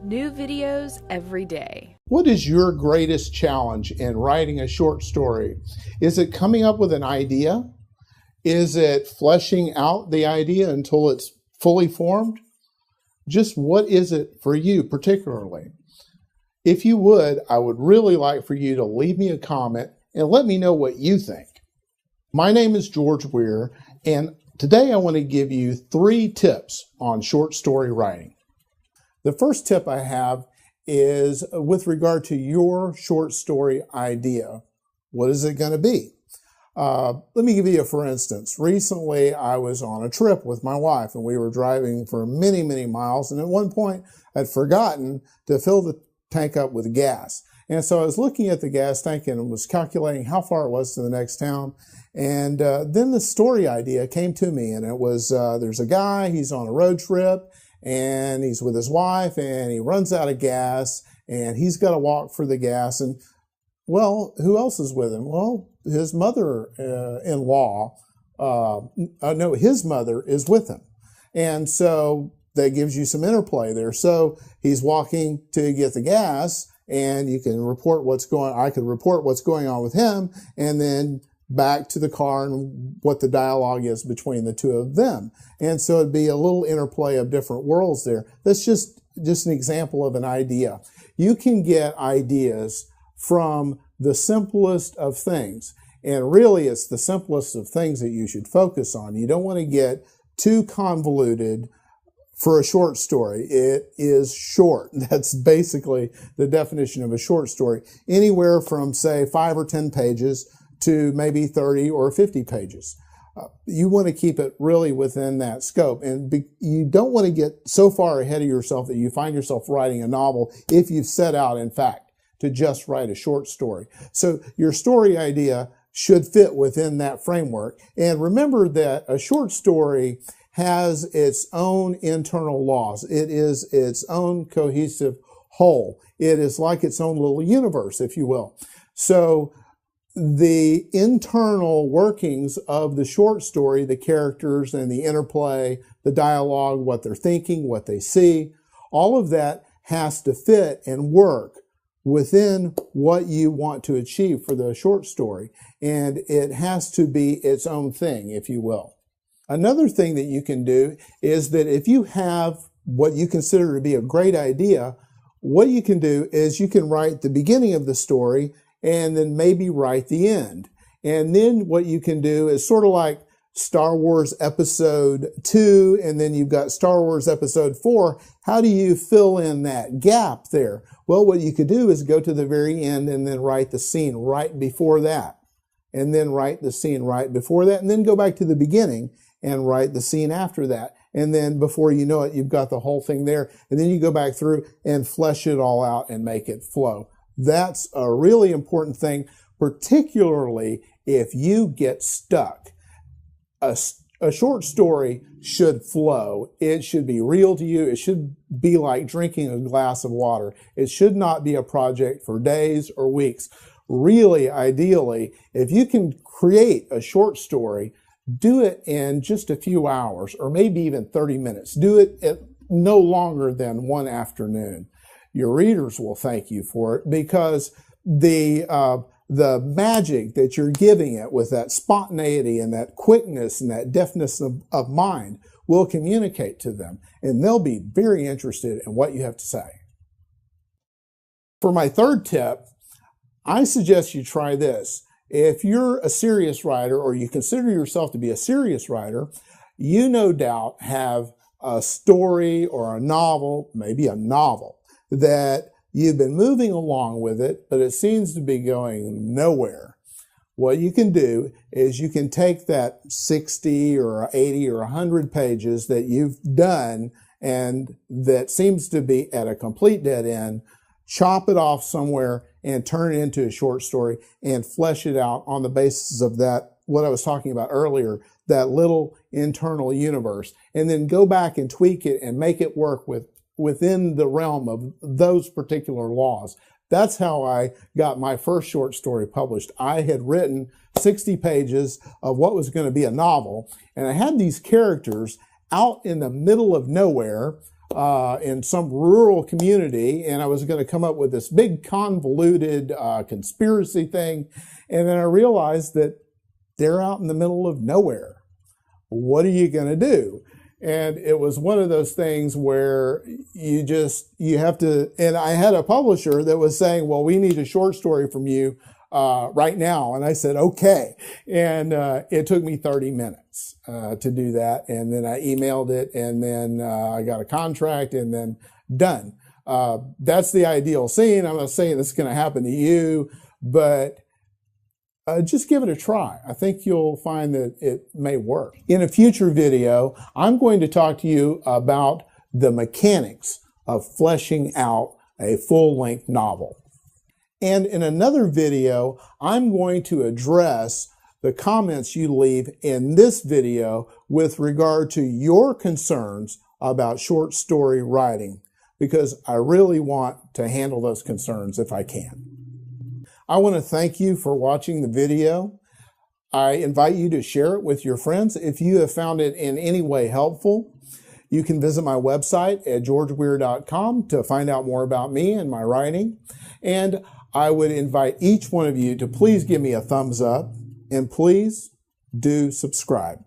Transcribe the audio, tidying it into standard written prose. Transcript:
New videos every day. What is your greatest challenge in writing a short story? Is it coming up with an idea? Is it fleshing out the idea until it's fully formed? Just what is it for you particularly? If you would, I would really like for you to leave me a comment and let me know what you think. My name is George Wier, and today I want to give you 3 tips on short story writing. The first tip I have is with regard to your short story idea. What is it going to be? Let me give you a for instance. Recently, I was on a trip with my wife, and we were driving for many, many miles, and at one point, I'd forgotten to fill the tank up with gas. And so I was looking at the gas tank and was calculating how far it was to the next town. And then the story idea came to me, and it was, there's a guy, he's on a road trip, and he's with his wife, and he runs out of gas, and he's got to walk for the gas. And, well, who else is with him? Well, his mother-in-law, his mother is with him. And so that gives you some interplay there. So he's walking to get the gas, and you can report I could report what's going on with him, and then back to the car and what the dialogue is between the two of them. And so it'd be a little interplay of different worlds there. That's just an example of an idea. You can get ideas from the simplest of things. And really, it's the simplest of things that you should focus on. You don't want to get too convoluted for a short story. It is short. That's basically the definition of a short story. Anywhere from, say, 5 or 10 pages to maybe 30 or 50 pages. You want to keep it really within that scope. And you don't want to get so far ahead of yourself that you find yourself writing a novel if you've set out, in fact, to just write a short story. So your story idea should fit within that framework. And remember that a short story has its own internal laws. It is its own cohesive whole. It is like its own little universe, if you will. So the internal workings of the short story, the characters and the interplay, the dialogue, what they're thinking, what they see, all of that has to fit and work within what you want to achieve for the short story. And it has to be its own thing, if you will. Another thing that you can do is that if you have what you consider to be a great idea, what you can do is you can write the beginning of the story and then maybe write the end. And then what you can do is sort of like Star Wars Episode 2, and then you've got Star Wars Episode 4. How do you fill in that gap there? Well, what you could do is go to the very end and then write the scene right before that. And then write the scene right before that, and then go back to the beginning and write the scene after that. And then before you know it, you've got the whole thing there. And then you go back through and flesh it all out and make it flow. That's a really important thing, particularly if you get stuck. A short story should flow. It should be real to you. It should be like drinking a glass of water. It should not be a project for days or weeks. Really, ideally, if you can create a short story, do it in just a few hours or maybe even 30 minutes. Do it at no longer than one afternoon. Your readers will thank you for it because the magic that you're giving it with that spontaneity and that quickness and that deftness of mind will communicate to them, and they'll be very interested in what you have to say. For my third tip, I suggest you try this. If you're a serious writer or you consider yourself to be a serious writer, you no doubt have a story or a novel, maybe a novel, that you've been moving along with it, but it seems to be going nowhere. What you can do is you can take that 60 or 80 or 100 pages that you've done and that seems to be at a complete dead end, chop it off somewhere and turn it into a short story and flesh it out on the basis of that, what I was talking about earlier, that little internal universe, and then go back and tweak it and make it work within the realm of those particular laws. That's how I got my first short story published. I had written 60 pages of what was going to be a novel, and I had these characters out in the middle of nowhere in some rural community, and I was going to come up with this big convoluted conspiracy thing. And then I realized that they're out in the middle of nowhere. What are you going to do? And it was one of those things where you have to, and I had a publisher that was saying, well, we need a short story from you right now. And I said, okay. And it took me 30 minutes to do that. And then I emailed it, and then I got a contract, and then done. That's the ideal scene. I'm not saying this is going to happen to you, but just give it a try. I think you'll find that it may work. In a future video, I'm going to talk to you about the mechanics of fleshing out a full-length novel. And in another video, I'm going to address the comments you leave in this video with regard to your concerns about short story writing, because I really want to handle those concerns if I can. I want to thank you for watching the video. I invite you to share it with your friends. If you have found it in any way helpful, you can visit my website at georgewier.com to find out more about me and my writing. And I would invite each one of you to please give me a thumbs up, and please do subscribe.